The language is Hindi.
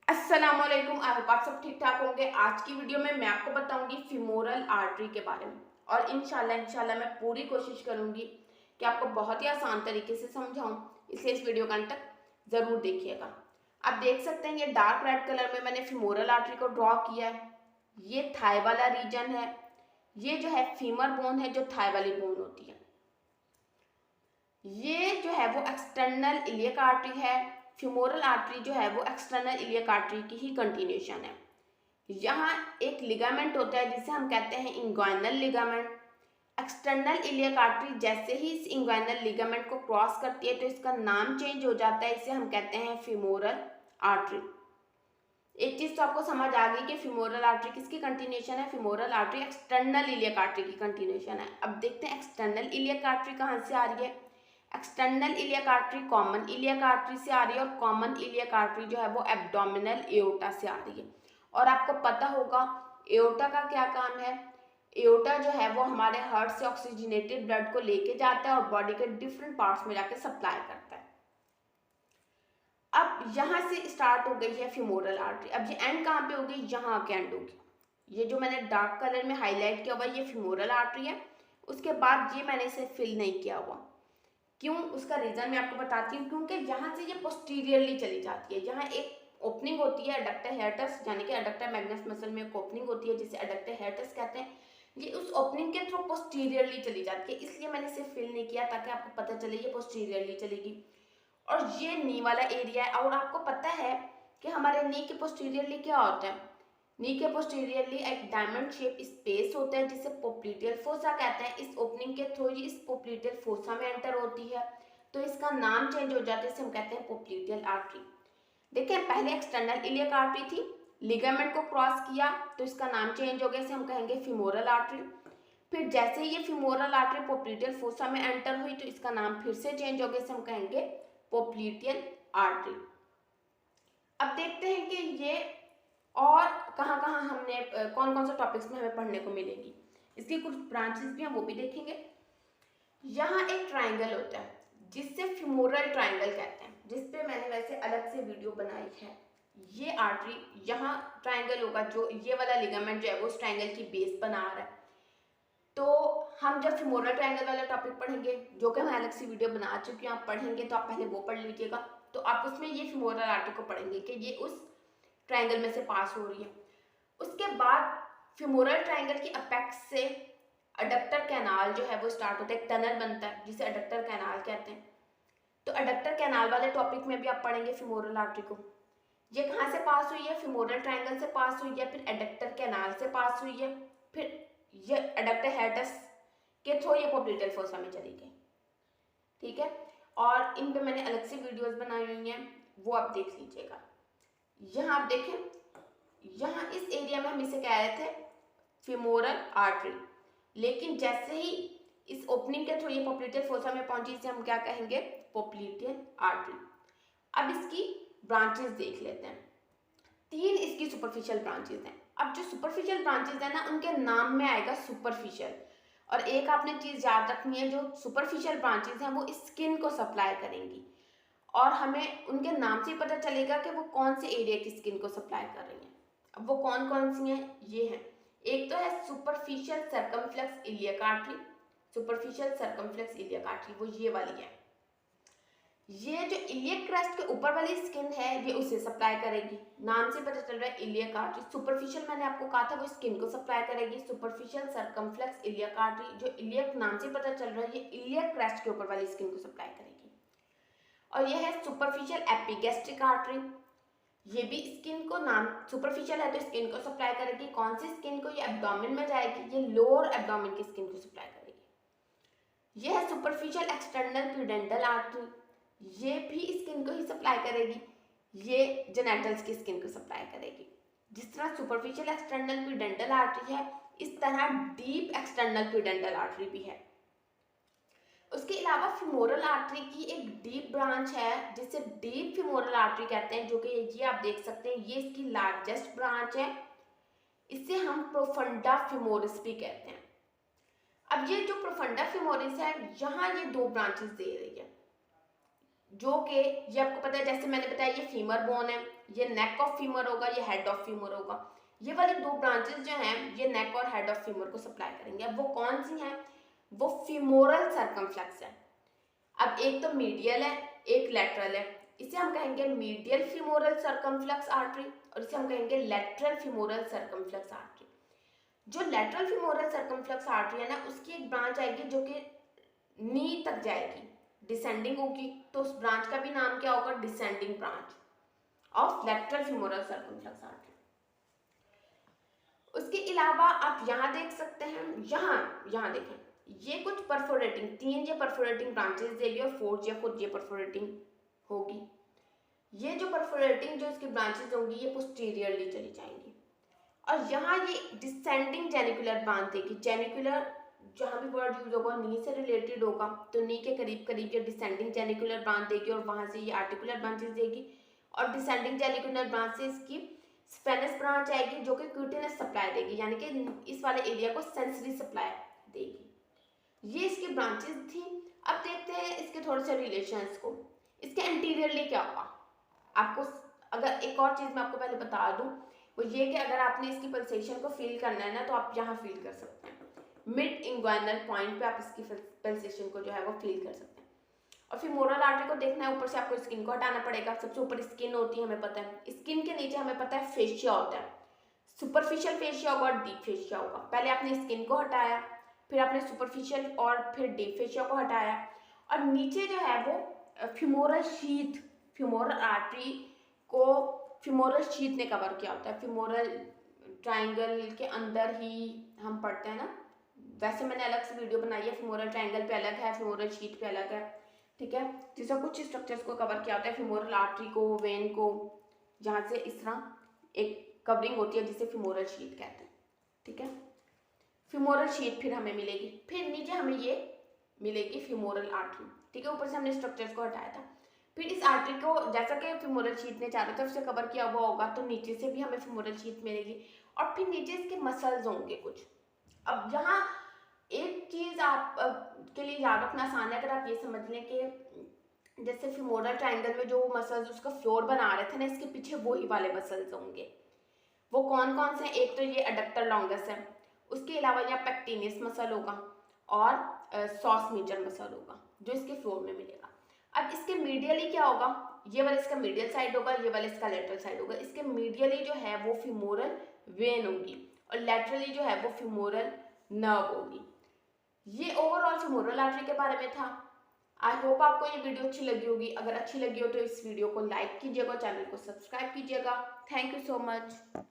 अस्सलामुअलैकुम। आई होप आप सब ठीक ठाक होंगे। आज की वीडियो में मैं आपको बताऊंगी फीमोरल आर्टरी के बारे में और इंशाल्लाह मैं पूरी कोशिश करूंगी कि आपको बहुत ही आसान तरीके से समझाऊं, इसलिए इस वीडियो का अंत तक ज़रूर देखिएगा। आप देख सकते हैं ये डार्क रेड कलर में मैंने फीमोरल आर्टरी को ड्रॉ किया है। ये थाई वाला रीजन है। ये जो है फीमर बोन है, जो थाई वाली बोन होती है। ये जो है वो एक्सटर्नल इलियक आर्टरी है। फ्यूमोरल आर्टरी जो है वो एक्सटर्नल इलियक आर्टरी की ही कंटिन्यूशन है। यहाँ एक लिगामेंट होता है जिसे हम कहते हैं inguinal ligament. External iliac artery जैसे ही इस इंग्वाइनल लिगामेंट को क्रॉस करती है तो इसका नाम चेंज हो जाता है, इसे हम कहते हैं फीमोरल आर्टरी। एक चीज तो आपको समझ आ गई कि फीमोरल आर्टरी किसकी कंटिन्यूशन है। Femoral artery external iliac artery की कंटिन्यूशन है। अब देखते हैं एक्सटर्नल इलियक आर्टरी कहाँ से आ रही है। External iliac artery common iliac artery से आ रही है और कॉमन इलियक आर्टरी जो है वो एब्डोमिनल एओर्टा से आ रही है। और आपको पता होगा एओर्टा का क्या काम है। एओर्टा जो है वो हमारे हार्ट से ऑक्सीजनेटेड ब्लड को लेके जाता है और बॉडी के डिफरेंट पार्ट्स में जाके सप्लाई करता है। अब यहाँ से स्टार्ट हो गई है फीमोरल आर्टरी। अब ये एंड कहाँ पे होगी, यहाँ आके एंड होगी। ये जो मैंने डार्क कलर में हाईलाइट किया हुआ ये फीमोरल आर्टरी है। उसके बाद ये मैंने इसे फिल नहीं किया हुआ। क्यों, उसका रीजन मैं आपको बताती हूँ। क्योंकि यहाँ से ये पोस्टीरियरली चली जाती है। यहाँ एक ओपनिंग होती है एडक्टर हियाटस, यानी कि एडक्टर मैग्नस मसल में एक ओपनिंग होती है जिसे एडक्टर हियाटस कहते हैं। ये उस ओपनिंग के थ्रू पोस्टीरियरली चली जाती है, इसलिए मैंने इसे फिल नहीं किया ताकि आपको पता चले ये पोस्टीरियरली चलेगी। और ये नी वाला एरिया है। और आपको पता है कि हमारे नी के पोस्टीरियरली क्या होता है। नी के पोस्टीरियरली एक डायमंड शेप स्पेस होता है जिसे पोप्लीटियल फोसा कहते हैं। इस ओपनिंग के थ्रू इस पोप्लीटियल फोसा में एंटर होती है तो इसका नाम चेंज हो जाता है, इसे हम कहते हैं पोप्लीटियल आर्टरी। देखिए पहले एक्सटर्नल इलियक आर्टरी थी, लिगामेंट को क्रॉस किया तो इसका नाम चेंज हो गया, इसे हम कहेंगे फीमोरल आर्टरी। फिर जैसे ही ये फीमोरल आर्टरी पोप्लीटियल फोसा में एंटर हुई तो इसका नाम फिर से चेंज हो गया, इसे हम कहेंगे पोप्लीटियल आर्टरी। अब देखते हैं कि ये और कहाँ कहाँ हमने कौन कौन से टॉपिक्स में हमें पढ़ने को मिलेगी। इसकी कुछ ब्रांचेस भी हम वो भी देखेंगे। यहाँ एक ट्राइंगल होता है जिससे फ्यूमोरल ट्राइंगल कहते हैं, जिसपे मैंने वैसे अलग से वीडियो बनाई है। ये आर्टरी यहाँ ट्राइंगल होगा, जो ये वाला लिगामेंट जो है वो उस ट्राइंगल की बेस बना रहा है। तो हम जब फ्यूमोरल ट्राइंगल वाला टॉपिक पढ़ेंगे, जो कि मैं अलग से वीडियो बना चुकी हूँ, आप पढ़ेंगे तो आप पहले वो पढ़ लीजिएगा। तो आप उसमें ये फ्यूमोरल आर्टरी को पढ़ेंगे कि ये उस ट्राइंगल में से पास हो रही है। उसके बाद फ्यूमोरल ट्राइंगल की अपेक्स से अडक्टर कैनाल जो है वो स्टार्ट होता है, एक टनल बनता है जिसे अडक्टर कैनाल कहते हैं। तो अडक्टर कैनाल वाले टॉपिक में भी आप पढ़ेंगे फ्यूमोरल आर्टरी को। ये कहाँ से पास हुई है, फ्यूमोरल ट्राइंगल से पास हुई है, फिर अडक्टर कैनाल से पास हुई है, फिर ये अडक्टर हियाटस के थ्रू ये पोप्लीटियल फोसा में चली गई। ठीक है, और इन पे मैंने अलग से वीडियोस बनाई हुई हैं, वो आप देख लीजिएगा। यहाँ आप देखें, यहाँ इस एरिया में हम इसे कह रहे थे फीमोरल आर्टरी, लेकिन जैसे ही इस ओपनिंग के थ्रू ये पोप्लीटियल फोसा में पहुंची इसे हम क्या कहेंगे, पोप्लीटियल आर्टरी। अब इसकी ब्रांचेस देख लेते हैं। 3 इसकी सुपरफिशियल ब्रांचेस हैं। अब जो सुपरफिशियल ब्रांचेस हैं ना, उनके नाम में आएगा सुपरफिशियल। और एक आपने चीज याद रखनी है, जो सुपरफिशियल ब्रांचेस हैं वो स्किन को सप्लाई करेंगी और हमें उनके नाम से ही पता चलेगा कि वो कौन से एरिया की स्किन को सप्लाई कर रही हैं। अब वो कौन कौन सी हैं, ये हैं। एक तो है superficial circumflex iliac artery. Superficial circumflex iliac artery वो ये वाली है। ये जो इलियक क्रस्ट के ऊपर वाली स्किन है ये उसे सप्लाई करेगी। नाम से पता चल रहा है इलियक आर्टरी। सुपरफिशियल मैंने आपको कहा था वो स्किन को सप्लाई करेगी। सुपरफिशियल सर्कमफ्लेक्स इलियक आर्टरी, जो इलियक नाम से पता चल रहा है ये इलियक क्रस्ट के ऊपर वाली स्किन को सप्लाई करेगी। और यह है सुपरफिशियल एपिगैस्ट्रिक आर्टरी। ये भी स्किन को, नाम सुपरफिशियल है तो स्किन को सप्लाई करेगी। कौन सी स्किन को, ये एब्डोमेन में जाएगी, ये लोअर एब्डोमेन की स्किन को सप्लाई करेगी। यह है सुपरफिशियल एक्सटर्नल प्यूडेंटल आर्टरी, ये भी स्किन को ही सप्लाई करेगी। ये जेनेटल्स की स्किन को सप्लाई करेगी। जिस तरह सुपरफिशियल एक्सटर्नल प्यूडेंटल आर्टरी है, इस तरह डीप एक्सटर्नल प्यूडेंटल आर्टरी भी है। उसके अलावा फीमोरल आर्टरी की एक डीप ब्रांच है जिसे डीप फीमोरल आर्टरी कहते हैं, जो कि ये आप देख सकते हैं, ये इसकी लार्जेस्ट ब्रांच है। इसे हम प्रोफंडा फीमोरिस भी कहते हैं। अब ये जो प्रोफंडा फीमोरिस है, यहाँ ये 2 ब्रांचेस दे रही है, जो कि ये आपको पता है, जैसे मैंने बताया ये फीमर बोन है, ये नेक ऑफ फीमर होगा, ये हेड ऑफ फीमर होगा। ये वाली दो ब्रांचेस जो हैं ये नेक और हेड ऑफ फीमर को सप्लाई करेंगे। अब वो कौन सी हैं? वो फीमोरल सर्कमफ्लेक्स है। अब एक तो मीडियल है, एक लेटरल है। इसे हम कहेंगे मीडियल फीमोरल सर्कमफ्लेक्स आर्टरी और इसे हम कहेंगे लेटरल फीमोरल सर्कमफ्लेक्स आर्टरी। जो लेटरल फीमोरल सर्कमफ्लेक्स आर्टरी है ना, उसकी एक ब्रांच आएगी जो कि नी तक जाएगी, डिसेंडिंग होगी, तो उस ब्रांच का भी नाम क्या होगा? Descending branch of lateral femoral circumflex artery. उसके अलावा आप यहाँ देख सकते हैं, यहाँ देखें, ये कुछ परफोरेटिंग, 3 ये परफोरेटिंग ब्रांचेस देगी और 4 ये खुद ये परफोरेटिंग होगी। ये जो परफोरेटिंग जो इसकी ब्रांचेस होंगी ये पोस्टीरियरली चली जाएंगी और यहाँ ये डिसेंडिंग जेनिकुलर ब्रांच देगी। जेनिकुलर जहाँ भी वर्ड यूज होगा नी से रिलेटेड होगा तो नी के करीब करीब ये डिसेंडिंग जेनिकुलर ब्रांच देगी और वहाँ से ये आर्टिकुलर ब्रांचेस देगी और डिसेंडिंग जेनिकुलर ब्रांच से इसकी स्पेनस ब्रांच आएगी जो कि क्यूटिनस सप्लाई देगी, यानी कि इस वाले एरिया को सेंसरी सप्लाई देगी। ये इसकी ब्रांचेस थी। अब देखते हैं इसके थोड़े से रिलेशंस को। इसके एंटीरियरली क्या होगा? आपको अगर एक और चीज़ मैं आपको पहले बता दूं वो ये कि अगर आपने इसकी पल्सेशन को फील करना है ना तो आप यहाँ फील कर सकते हैं, मिड इंग्वाइनल पॉइंट पे आप इसकी पल्सेशन को जो है वो फील कर सकते हैं। और फिर मोरल आर्टरी को देखना है, ऊपर से आपको स्किन को हटाना पड़ेगा। सबसे ऊपर स्किन होती है, हमें पता है। स्किन के नीचे हमें पता है फेशिया होता है, सुपरफिशियल फेशिया होगा और डीप फेशिया होगा। पहले आपने स्किन को हटाया, फिर आपने सुपरफिशियल और फिर डीप फेशिया को हटाया और नीचे जो है वो फ्यूमोरल शीथ, फ्यूमोरल आर्टरी को फ्यूमोरल शीथ ने कवर किया होता है। फ्यूमोरल ट्राइंगल के अंदर ही हम पढ़ते हैं ना, वैसे मैंने अलग से वीडियो बनाई है, फ्यूमोरल ट्राइंगल पे अलग है, फ्यूमोरल शीथ पे अलग है, ठीक है। जिससे कुछ स्ट्रक्चर्स को कवर किया होता है, फ्यूमोरल आर्टरी को, वेन को, जहाँ से इस तरह एक कवरिंग होती है जिसे फ्यूमोरल शीथ कहते हैं, ठीक है। फ्यूमोरल शीथ फिर हमें मिलेगी, फिर नीचे हमें ये मिलेगी फ्यूमोरल आर्टरी, ठीक है। ऊपर से हमने स्ट्रक्चर्स को हटाया था। फिर इस आर्टरी को जैसा कि फ्यूमोरल शीथ ने चारों तरफ से कवर किया हुआ होगा तो नीचे से भी हमें फ्यूमोरल शीथ मिलेगी और फिर नीचे इसके मसल्स होंगे कुछ। अब यहाँ एक चीज़ आप के लिए याद रखना आसान है, अगर आप ये समझ लें कि जैसे फ्यूमोरल ट्राइंगल में जो मसल्स उसका फ्लोर बना रहे थे ना, इसके पीछे वही वाले मसल्स होंगे। वो कौन कौन से? एक तो ये एडक्टर लॉन्गस है, उसके अलावा यहाँ पेक्टिनियस मसल होगा और सॉस मेजर मसल होगा जो इसके फ्लोर में मिलेगा। अब इसके मीडियली क्या होगा? ये वाला इसका मीडियल साइड होगा, ये वाला इसका लेटरल साइड होगा। इसके मीडियली जो है वो फ्यूमोरल वेन होगी और लेटरली जो है वो फ्यूमोरल नर्व होगी। ये ओवरऑल फ्यूमोरल आर्टरी के बारे में था। आई होप आपको ये वीडियो अच्छी लगी होगी। अगर अच्छी लगी हो तो इस वीडियो को लाइक कीजिएगा, चैनल को सब्सक्राइब कीजिएगा। Thank you so much.